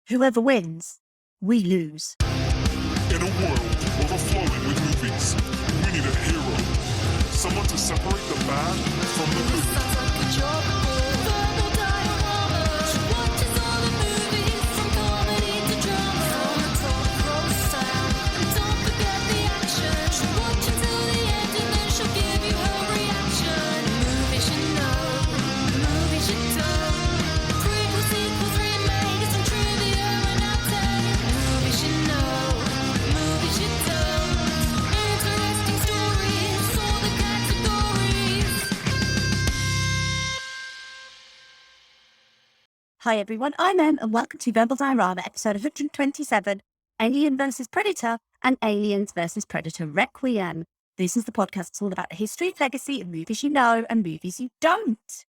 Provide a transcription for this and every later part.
Whoever wins, we lose. In a world overflowing with movies, we need a hero. Someone to separate the bad from the good. Sounds like a job verbal diorama. She watches all the movies, from comedy to drama. From the talk, roll the sound, and don't forget the action. She'll watch until the end and then she'll give you her reaction. Movies you know, movies you don't. Prequels, sequels, remakes, and trivia and outtake. Movies you know, movies you don't. Interesting stories, all the categories. Hi everyone, I'm Em and welcome to Verbal Diorama episode 127, Alien vs Predator and Aliens vs Predator Requiem. This is the podcast that's all about the history and legacy of movies you know and movies you don't.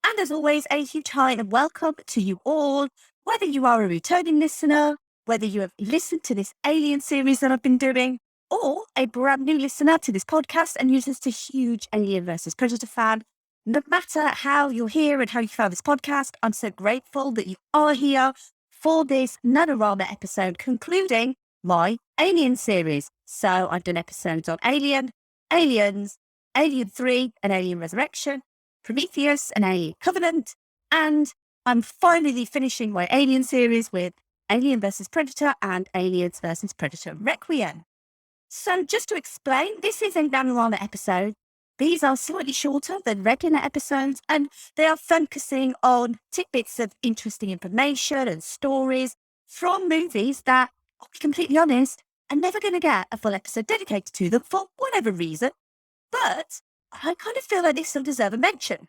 And as always, a huge hi and welcome to you all, whether you are a returning listener, whether you have listened to this Alien series that I've been doing, or a brand new listener to this podcast and you're just a huge Alien vs Predator fan. No matter how you're here and how you found this podcast, I'm so grateful that you are here for this Nanorama episode concluding my Alien series. So I've done episodes on Alien, Aliens, Alien 3 and Alien Resurrection, Prometheus and Alien Covenant, and I'm finally finishing my Alien series with Alien vs Predator and Aliens vs Predator Requiem. So just to explain, this is a Nanorama episode. These are slightly shorter than regular episodes, and they are focusing on tidbits of interesting information and stories from movies that, I'll be completely honest, I'm never going to get a full episode dedicated to them for whatever reason. But I kind of feel like this will deserve a mention.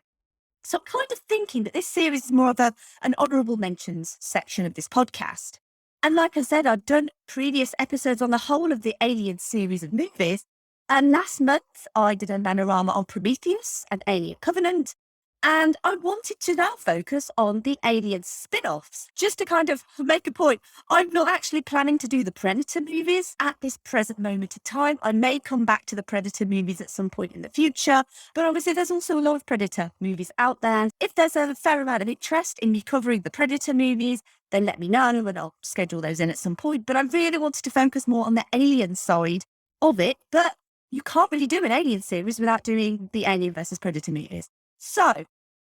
So I'm kind of thinking that this series is more of an honourable mentions section of this podcast. And like I said, I've done previous episodes on the whole of the Alien series of movies. And last month, I did a Nanorama on Prometheus and Alien Covenant, and I wanted to now focus on the Alien spin-offs. Just to kind of make a point, I'm not actually planning to do the Predator movies at this present moment of time. I may come back to the Predator movies at some point in the future, but obviously there's also a lot of Predator movies out there. If there's a fair amount of interest in me covering the Predator movies, then let me know and I'll schedule those in at some point. But I really wanted to focus more on the Alien side of it, but you can't really do an Alien series without doing the Alien vs Predator movies. So,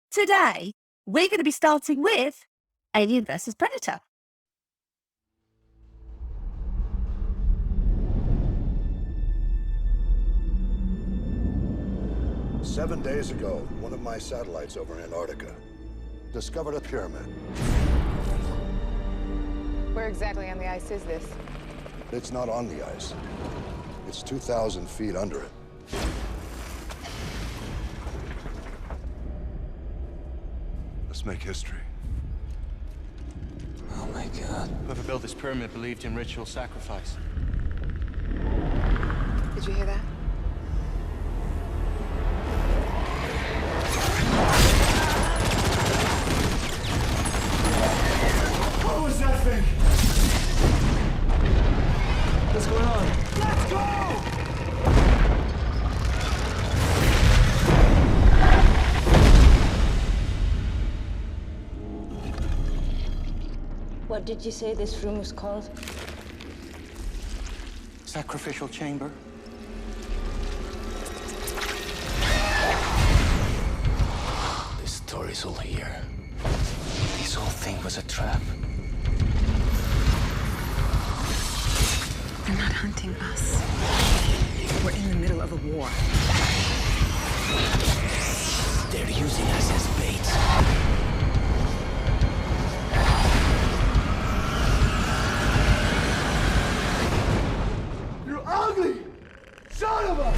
today, we're going to be starting with Alien vs Predator. "7 days ago, one of my satellites over in Antarctica discovered a pyramid. Where exactly on the ice is this? It's not on the ice. It's 2,000 feet under it. Let's make history. Oh my God. Whoever built this pyramid believed in ritual sacrifice. Did you hear that? What was that thing? What's going on? Let's go! What did you say this room was called? Sacrificial chamber. This story's all here. This whole thing was a trap. They're not hunting us. We're in the middle of a war. They're using us as bait. You ugly son of a...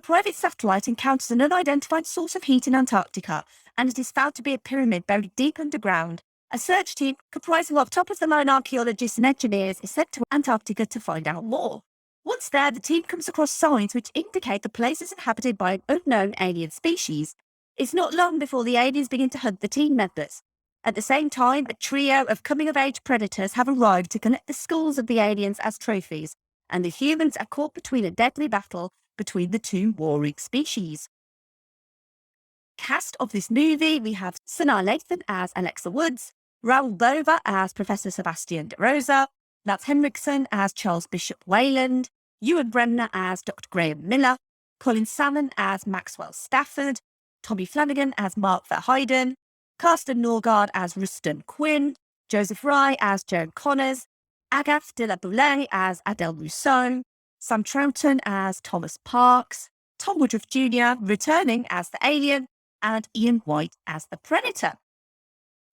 private satellite encounters an unidentified source of heat in Antarctica, and it is found to be a pyramid buried deep underground. A search team comprising of top-of-the-line archaeologists and engineers is sent to Antarctica to find out more. Once there, the team comes across signs which indicate the place is inhabited by an unknown alien species. It's not long before the aliens begin to hunt the team members. At the same time, a trio of coming-of-age predators have arrived to collect the skulls of the aliens as trophies, and the humans are caught between a deadly battle between the two warring species. Cast of this movie, we have Sanaa Lathan as Alexa Woods, Raoul Bova as Professor Sebastian De Rosa, Lance Henriksen as Charles Bishop Wayland, Ewan Bremner as Dr. Graham Miller, Colin Salmon as Maxwell Stafford, Tommy Flanagan as Mark Verheiden, Carsten Norgard as Ruston Quinn, Joseph Rye as Joan Connors, Agathe de la Boulay as Adele Rousseau, Sam Troughton as Thomas Parks, Tom Woodruff Jr. returning as the alien, and Ian White as the Predator.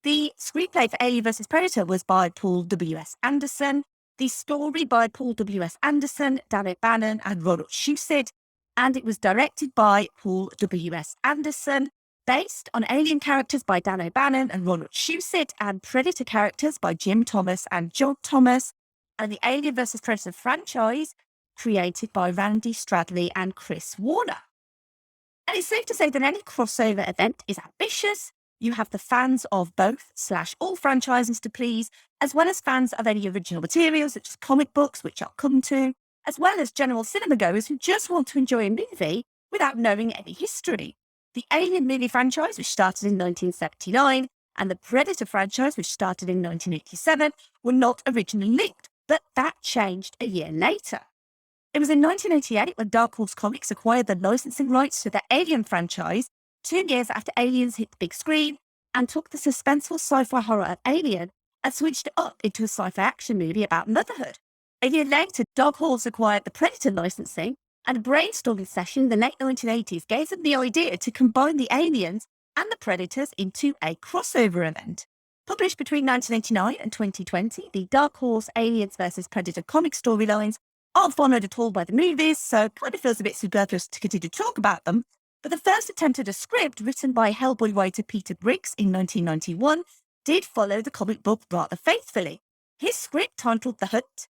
The screenplay for Alien vs. Predator was by Paul W.S. Anderson, the story by Paul W.S. Anderson, Dan O'Bannon, and Ronald Shusett, and it was directed by Paul W.S. Anderson, based on Alien characters by Dan O'Bannon and Ronald Shusett, and Predator characters by Jim Thomas and John Thomas, and the Alien vs. Predator franchise created by Randy Stradley and Chris Warner. And it's safe to say that any crossover event is ambitious. You have the fans of both/all franchises to please, as well as fans of any original materials such as comic books, which I'll come to, as well as general cinema goers who just want to enjoy a movie without knowing any history. The Alien movie franchise, which started in 1979, and the Predator franchise, which started in 1987, were not originally linked, but that changed a year later. It was in 1988 when Dark Horse Comics acquired the licensing rights to the Alien franchise, 2 years after Aliens hit the big screen, and took the suspenseful sci-fi horror of Alien and switched it up into a sci-fi action movie about motherhood. A year later, Dark Horse acquired the Predator licensing, and a brainstorming session in the late 1980s gave them the idea to combine the Aliens and the Predators into a crossover event. Published between 1989 and 2020, the Dark Horse Aliens vs. Predator comic storylines aren't followed at all by the movies, so it kind of feels a bit superfluous to continue to talk about them. But the first attempt at a script written by Hellboy writer Peter Briggs in 1991 did follow the comic book rather faithfully. His script, titled The Hunt,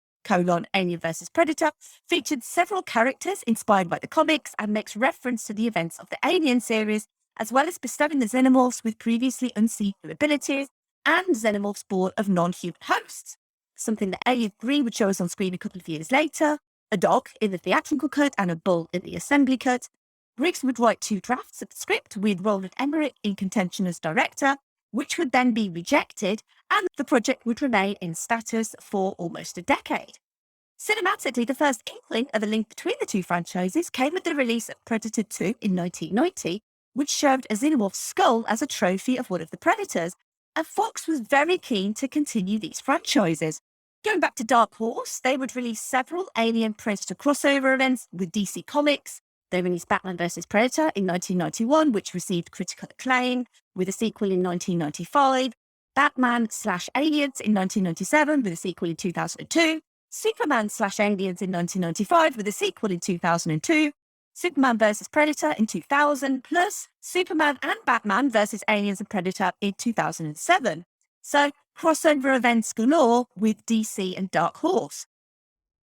Alien vs. Predator, featured several characters inspired by the comics and makes reference to the events of the Alien series, as well as bestowing the xenomorphs with previously unseen new abilities and xenomorphs born of non-human hosts. Something that Alien 3 would show us on screen a couple of years later, a dog in the theatrical cut and a bull in the assembly cut. Briggs would write 2 drafts of the script with Roland Emmerich in contention as director, which would then be rejected, and the project would remain in status for almost a decade. Cinematically, the first inkling of a link between the 2 franchises came with the release of Predator 2 in 1990, which showed a xenomorph skull as a trophy of one of the Predators, and Fox was very keen to continue these franchises. Going back to Dark Horse, they would release several Alien Predator crossover events with DC Comics. They released Batman vs. Predator in 1991, which received critical acclaim, with a sequel in 1995, Batman/Aliens in 1997, with a sequel in 2002, Superman/Aliens in 1995, with a sequel in 2002, Superman vs. Predator in 2000, plus Superman and Batman vs. Aliens and Predator in 2007. So, crossover events galore with DC and Dark Horse.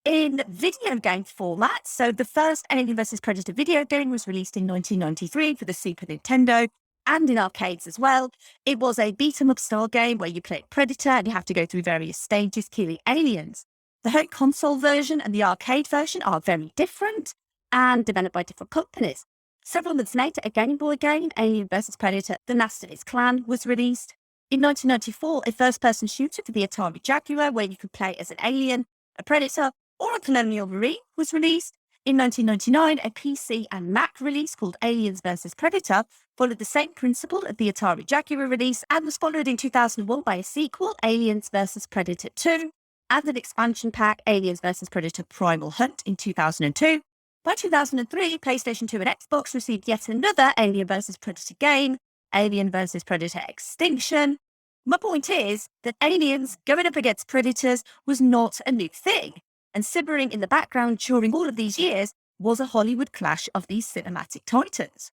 In video game format, so the first Alien vs. Predator video game was released in 1993 for the Super Nintendo and in arcades as well. It was a beat-em-up style game where you play Predator and you have to go through various stages killing aliens. The home console version and the arcade version are very different and developed by different companies. Several months later, a Game Boy game, Alien vs. Predator: The Last of Its Clan, was released. In 1994, a first-person shooter for the Atari Jaguar where you could play as an alien, a predator, or a colonial marine was released. In 1999, a PC and Mac release called Aliens vs. Predator followed the same principle of the Atari Jaguar release and was followed in 2001 by a sequel, Aliens vs. Predator 2, and an expansion pack, Aliens vs. Predator Primal Hunt, in 2002. By 2003, PlayStation 2 and Xbox received yet another Alien vs. Predator game, Alien vs. Predator Extinction. My point is that aliens going up against predators was not a new thing, and simmering in the background during all of these years was a Hollywood clash of these cinematic titans.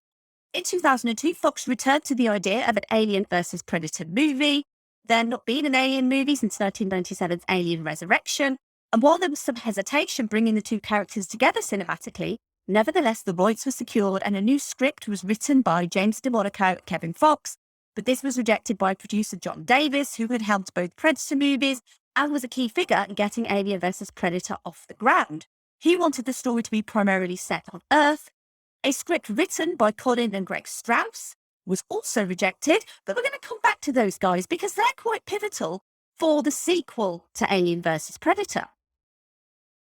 In 2002, Fox returned to the idea of an Alien versus Predator movie. There had not been an Alien movie since 1997's Alien Resurrection, and while there was some hesitation bringing the two characters together cinematically, nevertheless the rights were secured and a new script was written by James DeMonaco and Kevin Fox, but this was rejected by producer John Davis, who had helmed both Predator movies and was a key figure in getting Alien vs. Predator off the ground. He wanted the story to be primarily set on Earth. A script written by Colin and Greg Strause was also rejected, but we're going to come back to those guys because they're quite pivotal for the sequel to Alien vs. Predator.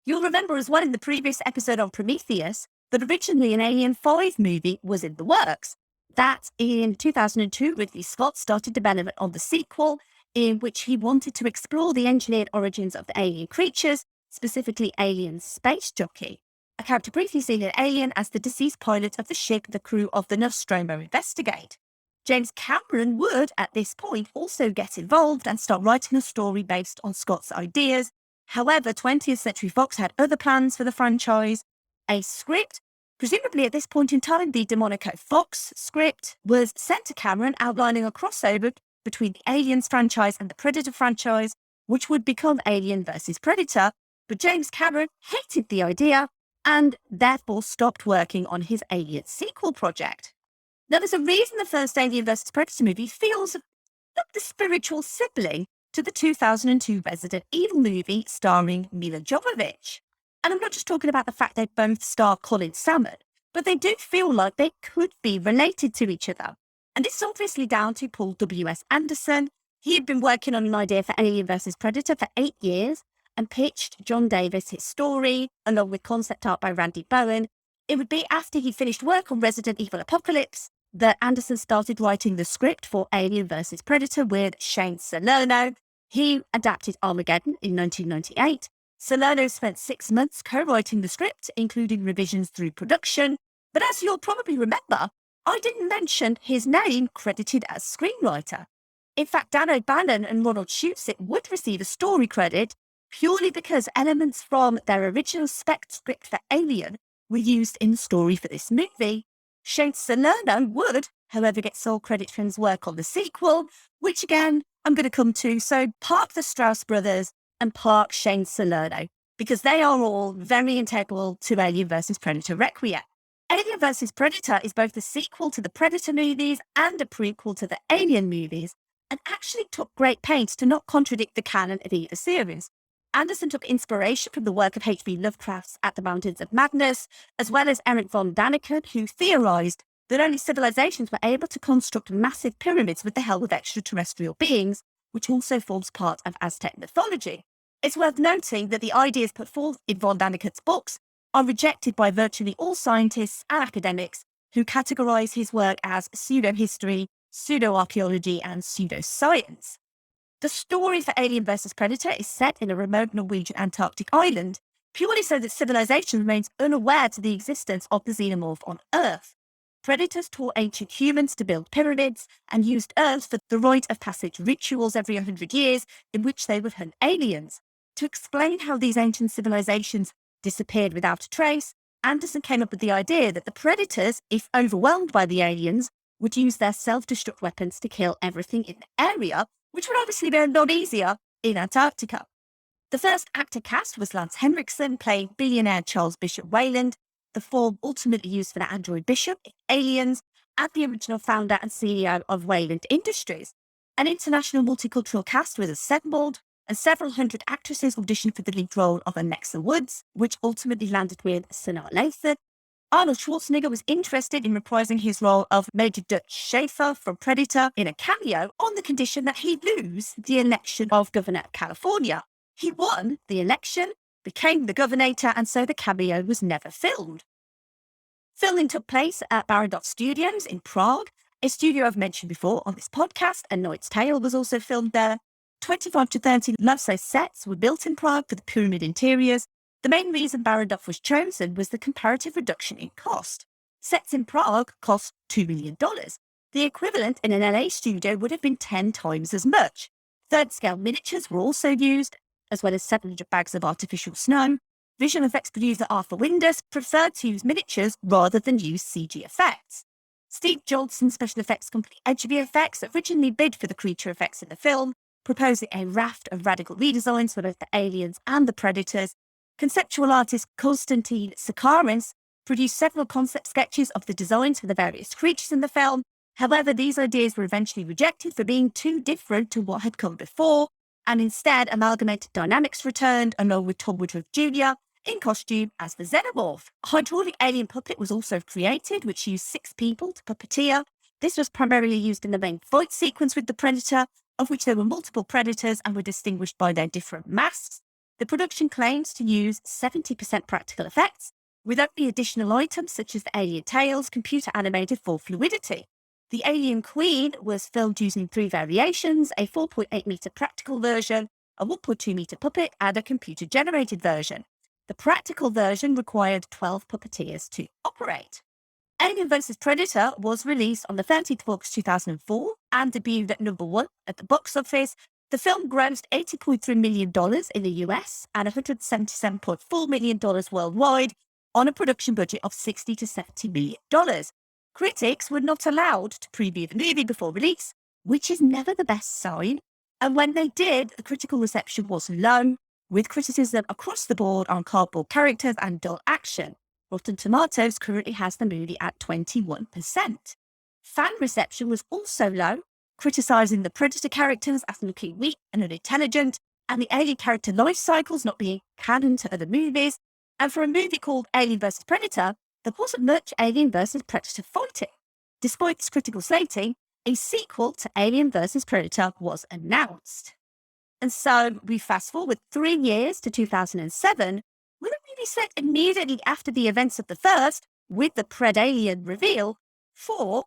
You'll remember as well in the previous episode on Prometheus that originally an Alien 5 movie was in the works. That in 2002, Ridley Scott started development on the sequel, in which he wanted to explore the engineered origins of the alien creatures, specifically Alien's space jockey, a character briefly seen in Alien as the deceased pilot of the ship the crew of the Nostromo investigate. James Cameron would, at this point, also get involved and start writing a story based on Scott's ideas. However, 20th Century Fox had other plans for the franchise. A script, presumably at this point in time, the DeMonaco Fox script, was sent to Cameron outlining a crossover between the Aliens franchise and the Predator franchise, which would become Alien vs. Predator, but James Cameron hated the idea and therefore stopped working on his Alien sequel project. Now, there's a reason the first Alien vs. Predator movie feels like the spiritual sibling to the 2002 Resident Evil movie starring Mila Jovovich. And I'm not just talking about the fact they both star Colin Salmon, but they do feel like they could be related to each other. And this is obviously down to Paul W.S. Anderson. He had been working on an idea for Alien vs. Predator for 8 years and pitched John Davis his story, along with concept art by Randy Bowen. It would be after he finished work on Resident Evil Apocalypse that Anderson started writing the script for Alien vs. Predator with Shane Salerno. He adapted Armageddon in 1998. Salerno spent 6 months co-writing the script, including revisions through production. But as you'll probably remember, I didn't mention his name credited as screenwriter. In fact, Dan O'Bannon and Ronald Shusett would receive a story credit purely because elements from their original spec script for Alien were used in the story for this movie. Shane Salerno would, however, get sole credit for his work on the sequel, which again, I'm going to come to. So park the Strause brothers and park Shane Salerno, because they are all very integral to Alien vs. Predator Requiem. Alien vs. Predator is both a sequel to the Predator movies and a prequel to the Alien movies, and actually took great pains to not contradict the canon of either series. Anderson took inspiration from the work of H.P. Lovecraft's At the Mountains of Madness, as well as Eric von Daniken, who theorized that only civilizations were able to construct massive pyramids with the help of extraterrestrial beings, which also forms part of Aztec mythology. It's worth noting that the ideas put forth in von Daniken's books are rejected by virtually all scientists and academics who categorize his work as pseudo-history, pseudo-archaeology, and pseudoscience. The story for Alien vs. Predator is set in a remote Norwegian Antarctic island, purely so that civilization remains unaware to the existence of the xenomorph on Earth. Predators taught ancient humans to build pyramids and used Earth for the rite of passage rituals every 100 years in which they would hunt aliens. To explain how these ancient civilizations disappeared without a trace, Anderson came up with the idea that the predators, if overwhelmed by the aliens, would use their self-destruct weapons to kill everything in the area, which would obviously be a lot easier in Antarctica. The first actor cast was Lance Henriksen, playing billionaire Charles Bishop Wayland, the form ultimately used for the android Bishop in Aliens, and the original founder and CEO of Wayland Industries. An international multicultural cast was assembled, and several hundred actresses auditioned for the lead role of Alexa Woods, which ultimately landed with Sanaa Lathan. Arnold Schwarzenegger was interested in reprising his role of Major Dutch Schaefer from Predator in a cameo on the condition that he lose the election of Governor of California. He won the election, became the governator, and so the cameo was never filmed. Filming took place at Barrandov Studios in Prague, a studio I've mentioned before on this podcast. A Knight's Tale was also filmed there. 25 to 30 life-size sets were built in Prague for the pyramid interiors. The main reason Barrandov was chosen was the comparative reduction in cost. Sets in Prague cost $2 million. The equivalent in an LA studio would have been 10 times as much. Third-scale miniatures were also used, as well as 700 bags of artificial snow. visual effects producer Arthur Windus preferred to use miniatures rather than use CG effects. Steve Johnson's special effects company Edgeby Effects originally bid for the creature effects in the film, proposing a raft of radical redesigns for both the aliens and the predators. Conceptual artist Konstantin Sakharins produced several concept sketches of the designs for the various creatures in the film. However, these ideas were eventually rejected for being too different to what had come before, and instead Amalgamated Dynamics returned along with Tom Woodruff Jr. in costume as the Xenomorph. A hydraulic alien puppet was also created, which used 6 people to puppeteer. This was primarily used in the main fight sequence with the Predator, of which there were multiple Predators and were distinguished by their different masks. The production claims to use 70% practical effects, with only additional items such as the alien tails computer animated for fluidity. The Alien Queen was filmed using 3 variations, a 4.8 meter practical version, a 1.2 meter puppet, and a computer generated version. The practical version required 12 puppeteers to operate. Alien vs. Predator was released on the 13th of August 2004 and debuted at number 1 at the box office. The film grossed $80.3 million in the US and $177.4 million worldwide on a production budget of $60 to $70 million. Critics were not allowed to preview the movie before release, which is never the best sign, and when they did, the critical reception was low, with criticism across the board on cardboard characters and dull action. Rotten Tomatoes currently has the movie at 21%. Fan reception was also low, criticising the Predator characters as looking weak and unintelligent, and the alien character life cycles not being canon to other movies. And for a movie called Alien vs. Predator, there wasn't much Alien vs. Predator fighting. Despite this critical slating, a sequel to Alien vs. Predator was announced. And so we fast forward 3 years to 2007, with a movie set immediately after the events of the first, with the Predalien reveal for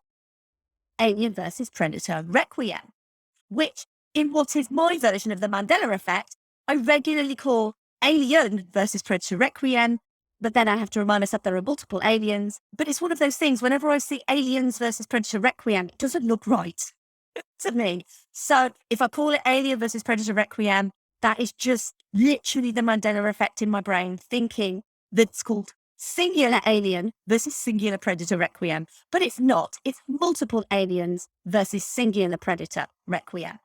Alien vs. Predator Requiem, which, in what is my version of the Mandela effect, I regularly call Alien vs. Predator Requiem, but then I have to remind myself there are multiple aliens. But it's one of those things, whenever I see Aliens vs. Predator Requiem, it doesn't look right to me. So if I call it Alien vs. Predator Requiem, that is just literally the Mandela effect in my brain, thinking that it's called singular alien versus singular predator Requiem. But it's not. It's multiple aliens versus singular predator Requiem.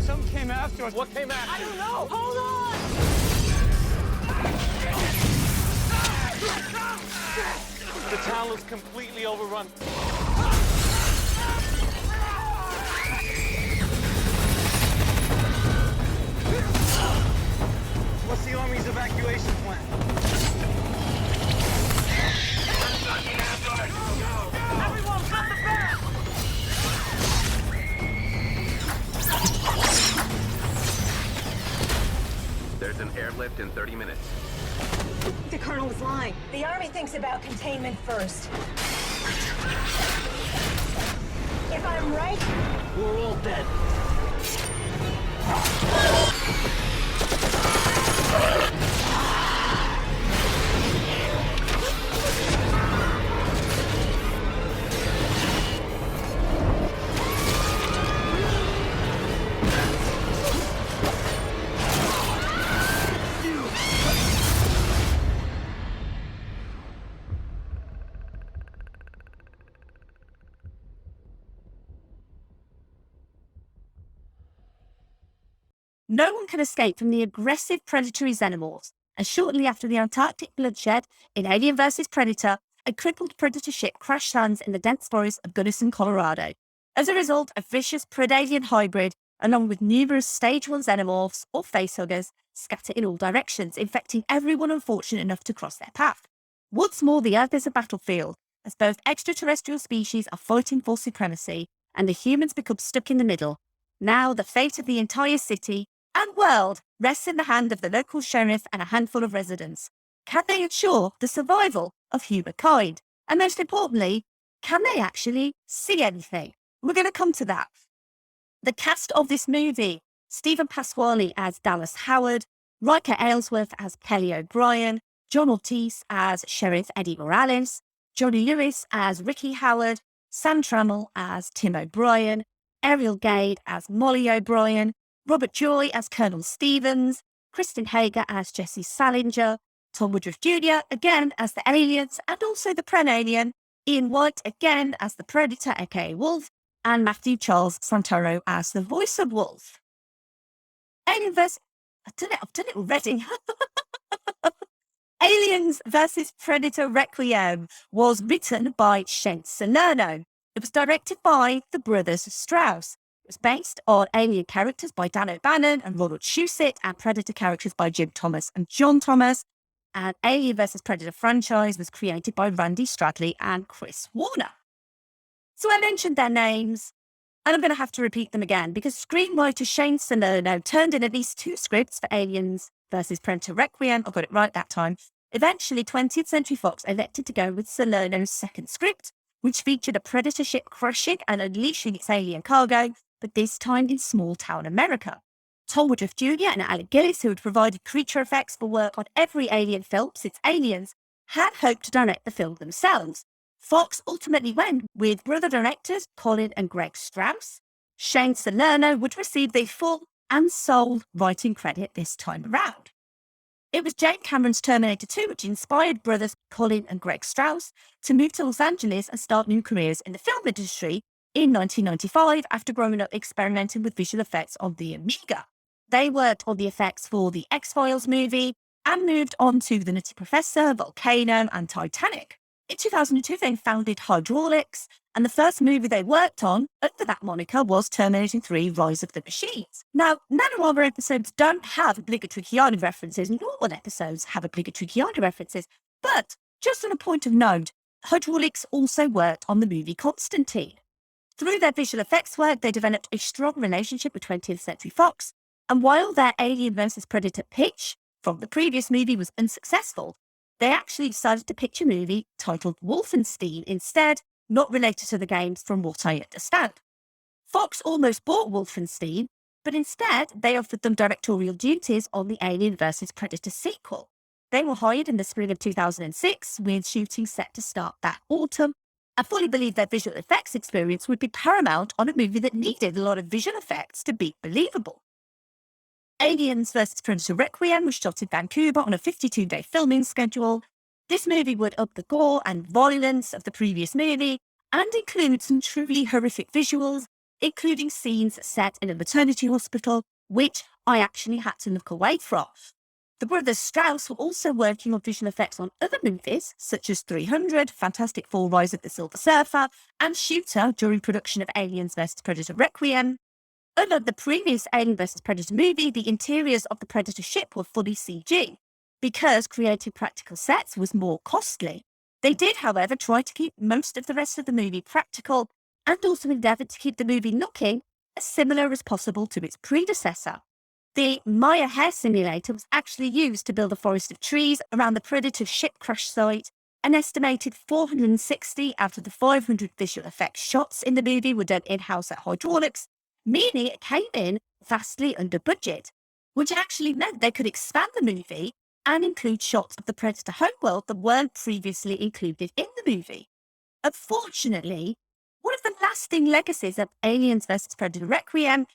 Some came after us. What came after? I don't know. Hold on! The town was completely overrun. What's the Army's evacuation plan? Everyone, cut the back! There's an airlift in 30 minutes. The colonel was lying. The Army thinks about containment first. If I'm right, We're all dead. No one can escape from the aggressive predatory xenomorphs, and shortly after the Antarctic bloodshed in Alien vs. Predator, a crippled predator ship crash lands in the dense forest of Gunnison, Colorado. As a result, a vicious Predalien hybrid along with numerous stage 1 xenomorphs or facehuggers scattered in all directions, infecting everyone unfortunate enough to cross their path. Once more, the Earth is a battlefield, as both extraterrestrial species are fighting for supremacy, and the humans become stuck in the middle. Now, the fate of the entire city and world rests in the hand of the local sheriff and a handful of residents. Can they ensure the survival of humankind? And most importantly, can they actually see anything? We're going to come to that. The cast of this movie: Stephen Pasquale as Dallas Howard, Riker Aylesworth as Kelly O'Brien, John Ortiz as Sheriff Eddie Morales, Johnny Lewis as Ricky Howard, Sam Trammell as Tim O'Brien, Ariel Gade as Molly O'Brien, Robert Joy as Colonel Stevens, Kristen Hager as Jesse Salinger, Tom Woodruff Jr. again as the aliens and also the Predalien, Ian White again as the Predator aka Wolf, and Matthew Charles Santoro as the voice of Wolf. Alien vs. I've done it already. Aliens vs. Predator Requiem was written by Shane Salerno. It was directed by the Brothers Strause. It was based on Alien characters by Dan O'Bannon and Ronald Shusett and Predator characters by Jim Thomas and John Thomas. And Alien vs. Predator franchise was created by Randy Stradley and Chris Warner. So I mentioned their names, and I'm going to have to repeat them again because screenwriter Shane Salerno turned in at least 2 scripts for Aliens vs. Predator Requiem. I got it right that time. Eventually, 20th Century Fox elected to go with Salerno's second script, which featured a Predator ship crashing and unleashing its alien cargo, but this time in small-town America. Tom Woodruff Jr. and Alec Gillis, who had provided creature effects for work on every Alien film since Aliens, had hoped to direct the film themselves. Fox ultimately went with brother directors Colin and Greg Strause. Shane Salerno would receive the full and sole writing credit this time around. It was James Cameron's Terminator 2 which inspired brothers Colin and Greg Strause to move to Los Angeles and start new careers in the film industry in 1995 after growing up experimenting with visual effects on the Amiga. They worked on the effects for the X-Files movie and moved on to The Nutty Professor, Volcano and Titanic. In 2002, they founded Hydraulics, and the first movie they worked on under that moniker was Terminator 3 Rise of the Machines. Now, Nanorama episodes don't have obligatory Keanu references, normal episodes have obligatory Keanu references, but just on a point of note, Hydraulics also worked on the movie Constantine. Through their visual effects work, they developed a strong relationship with 20th Century Fox, and while their Alien vs. Predator pitch from the previous movie was unsuccessful, they actually decided to pitch a movie titled Wolfenstein instead, not related to the games from what I understand. Fox almost bought Wolfenstein, but instead they offered them directorial duties on the Alien vs. Predator sequel. They were hired in the spring of 2006, with shooting set to start that autumn. I fully believe their visual effects experience would be paramount on a movie that needed a lot of visual effects to be believable. Aliens vs. Predator Requiem was shot in Vancouver on a 52-day filming schedule. This movie would up the gore and violence of the previous movie and include some truly horrific visuals, including scenes set in a maternity hospital, which I actually had to look away from. The Brothers Strause were also working on visual effects on other movies, such as 300, Fantastic Four Rise of the Silver Surfer, and Shooter during production of Aliens vs. Predator Requiem. Unlike the previous Alien vs. Predator movie, the interiors of the Predator ship were fully CG, because creating practical sets was more costly. They did, however, try to keep most of the rest of the movie practical and also endeavoured to keep the movie looking as similar as possible to its predecessor. The Maya hair simulator was actually used to build a forest of trees around the Predator ship crash site. An estimated 460 out of the 500 visual effects shots in the movie were done in-house at Hydraulics, meaning it came in vastly under budget, which actually meant they could expand the movie and include shots of the Predator homeworld that weren't previously included in the movie. Unfortunately, one of the lasting legacies of Aliens vs. Predator Requiem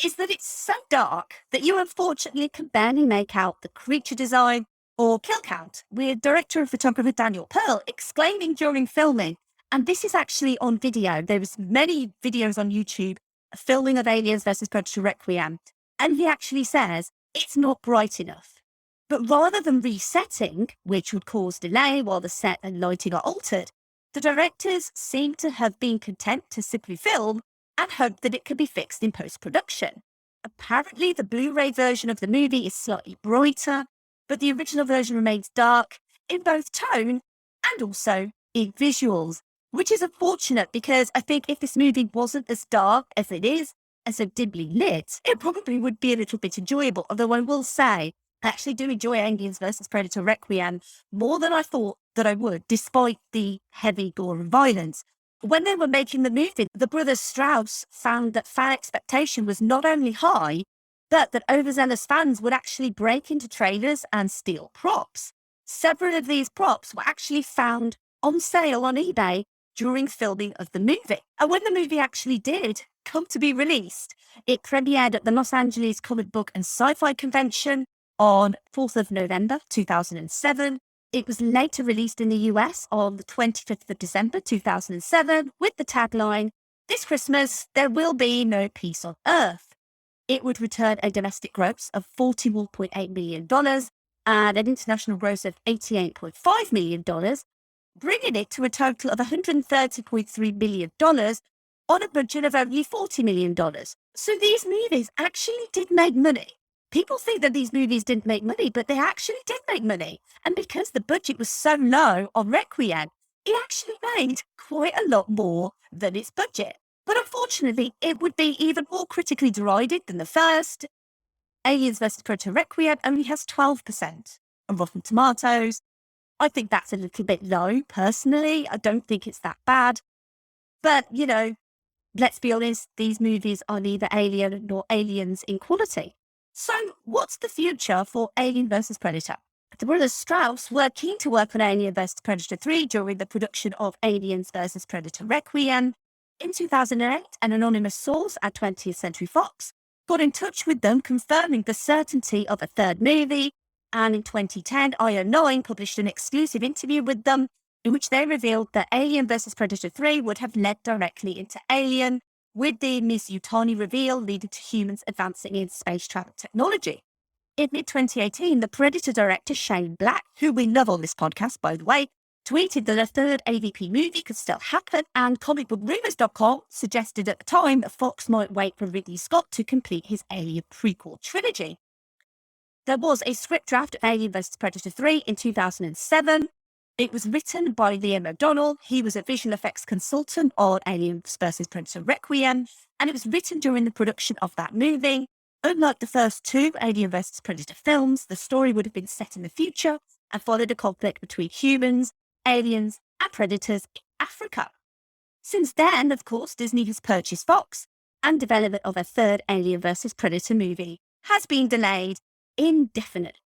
is that it's so dark that you unfortunately can barely make out the creature design or kill count, with director and photographer Daniel Pearl exclaiming during filming, and this is actually on video. There was many videos on YouTube filming of Aliens vs. Predator Requiem, and he actually says it's not bright enough. But rather than resetting, which would cause delay while the set and lighting are altered, the directors seem to have been content to simply film and hope that it could be fixed in post-production. Apparently, the Blu-ray version of the movie is slightly brighter, but the original version remains dark in both tone and also in visuals, which is unfortunate because I think if this movie wasn't as dark as it is and so dimly lit, it probably would be a little bit enjoyable. Although I will say, I actually do enjoy Aliens vs. Predator Requiem more than I thought that I would, despite the heavy gore and violence. When they were making the movie, the Brothers Strause found that fan expectation was not only high, but that overzealous fans would actually break into trailers and steal props. Several of these props were actually found on sale on eBay during filming of the movie. And when the movie actually did come to be released, it premiered at the Los Angeles Comic Book and Sci-Fi Convention on 4th of November 2007. It was later released in the US on the 25th of December 2007 with the tagline, "This Christmas, there will be no peace on Earth." It would return a domestic gross of $41.8 million and an international gross of $88.5 million, bringing it to a total of $130.3 million on a budget of only $40 million. So these movies actually did make money. People think that these movies didn't make money, but they actually did make money. And because the budget was so low on Requiem, it actually made quite a lot more than its budget. But unfortunately, it would be even more critically derided than the first. Aliens vs. Predator Requiem only has 12% on Rotten Tomatoes. I think that's a little bit low, personally. I don't think it's that bad. But, you know, let's be honest, these movies are neither Alien nor Aliens in quality. So what's the future for Alien vs. Predator? The Brothers Strause were keen to work on Alien vs. Predator 3 during the production of Aliens vs. Predator Requiem. In 2008, an anonymous source at 20th Century Fox got in touch with them confirming the certainty of a third movie, and in 2010, IO9 published an exclusive interview with them in which they revealed that Alien vs. Predator 3 would have led directly into Alien, with the Ms. Yutani reveal leading to humans advancing in space travel technology. In mid-2018, the Predator director Shane Black, who we love on this podcast, by the way, tweeted that a third AVP movie could still happen, and comicbookrumors.com suggested at the time that Fox might wait for Ridley Scott to complete his Alien prequel trilogy. There was a script draft of Alien vs. Predator 3 in 2007. It was written by Liam O'Donnell. He was a visual effects consultant on Alien vs. Predator Requiem, and it was written during the production of that movie. Unlike the first two Alien vs. Predator films, the story would have been set in the future and followed a conflict between humans, aliens, and predators in Africa. Since then, of course, Disney has purchased Fox, and development of a third Alien vs. Predator movie has been delayed indefinitely.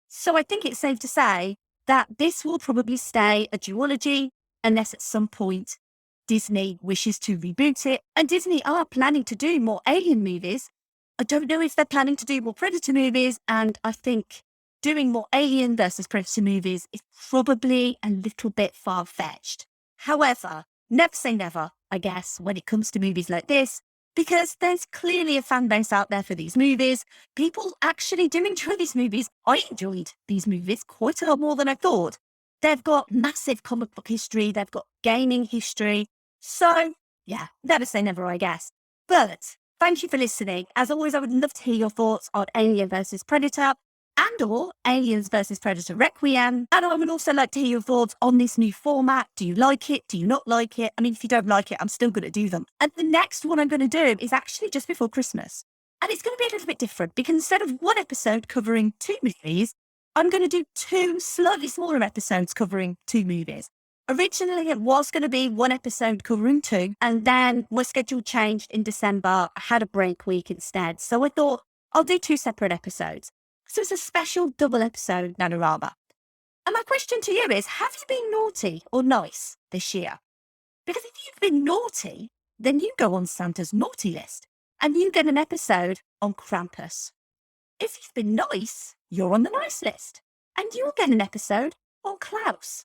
So I think it's safe to say that this will probably stay a duology unless at some point Disney wishes to reboot it. And Disney are planning to do more Alien movies. I don't know if they're planning to do more Predator movies, and I think doing more Alien versus Predator movies is probably a little bit far-fetched. However, never say never, I guess, when it comes to movies like this, because there's clearly a fan base out there for these movies. People actually do enjoy these movies. I enjoyed these movies quite a lot more than I thought. They've got massive comic book history. They've got gaming history. So, yeah, never say never, I guess. But thank you for listening. As always, I would love to hear your thoughts on Alien vs. Predator and or Aliens vs. Predator Requiem. And I would also like to hear your thoughts on this new format. Do you like it? Do you not like it? I mean, if you don't like it, I'm still going to do them. And the next one I'm going to do is actually just before Christmas. And it's going to be a little bit different because instead of one episode covering two movies, I'm going to do two slightly smaller episodes covering two movies. Originally, it was going to be one episode covering two, and then my schedule changed in December. I had a break week instead. So I thought I'll do two separate episodes. So it's a special double episode Nanorama. And my question to you is, have you been naughty or nice this year? Because if you've been naughty, then you go on Santa's naughty list and you get an episode on Krampus. If you've been nice, you're on the nice list and you'll get an episode on Klaus.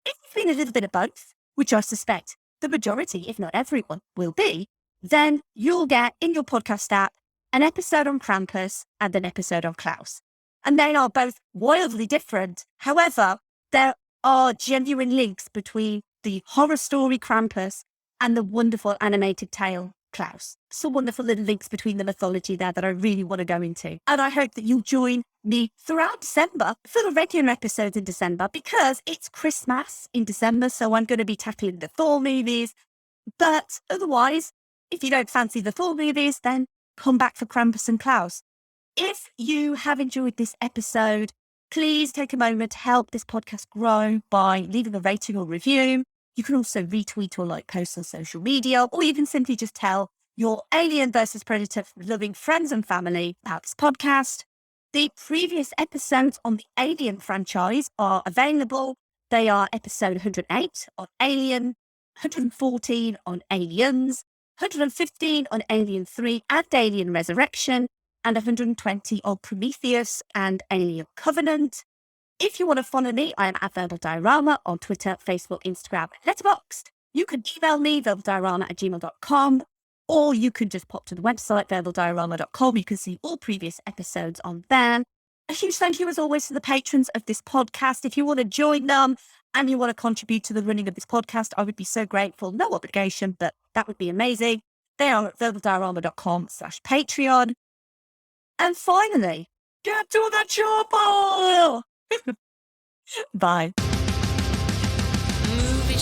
If you've been a little bit of both, which I suspect the majority, if not everyone, will be, then you'll get in your podcast app an episode on Krampus and an episode on Klaus. And they are both wildly different. However, there are genuine links between the horror story Krampus and the wonderful animated tale Klaus. Some wonderful little links between the mythology there that I really want to go into. And I hope that you'll join me throughout December for the regular episodes in December, because it's Christmas in December, so I'm going to be tackling the Thor movies. But otherwise, if you don't fancy the Thor movies, then come back for Krampus and Klaus. If you have enjoyed this episode, please take a moment to help this podcast grow by leaving a rating or review. You can also retweet or like posts on social media, or even simply just tell your Alien versus Predator loving friends and family about this podcast. The previous episodes on the Alien franchise are available. They are episode 108 on Alien, 114 on Aliens, 115 on Alien 3 and Alien Resurrection, and 120 on Prometheus and Alien Covenant. If you want to follow me, I am at Verbal Diorama on Twitter, Facebook, Instagram, and Letterboxd. You can email me, verbaldiorama@gmail.com, or you can just pop to the website, verbaldiorama.com. You can see all previous episodes on there. A huge thank you, as always, to the patrons of this podcast. If you want to join them and you want to contribute to the running of this podcast, I would be so grateful. No obligation, but that would be amazing. They are at verbaldiorama.com/Patreon. And finally, get to the chopper! Bye. Movie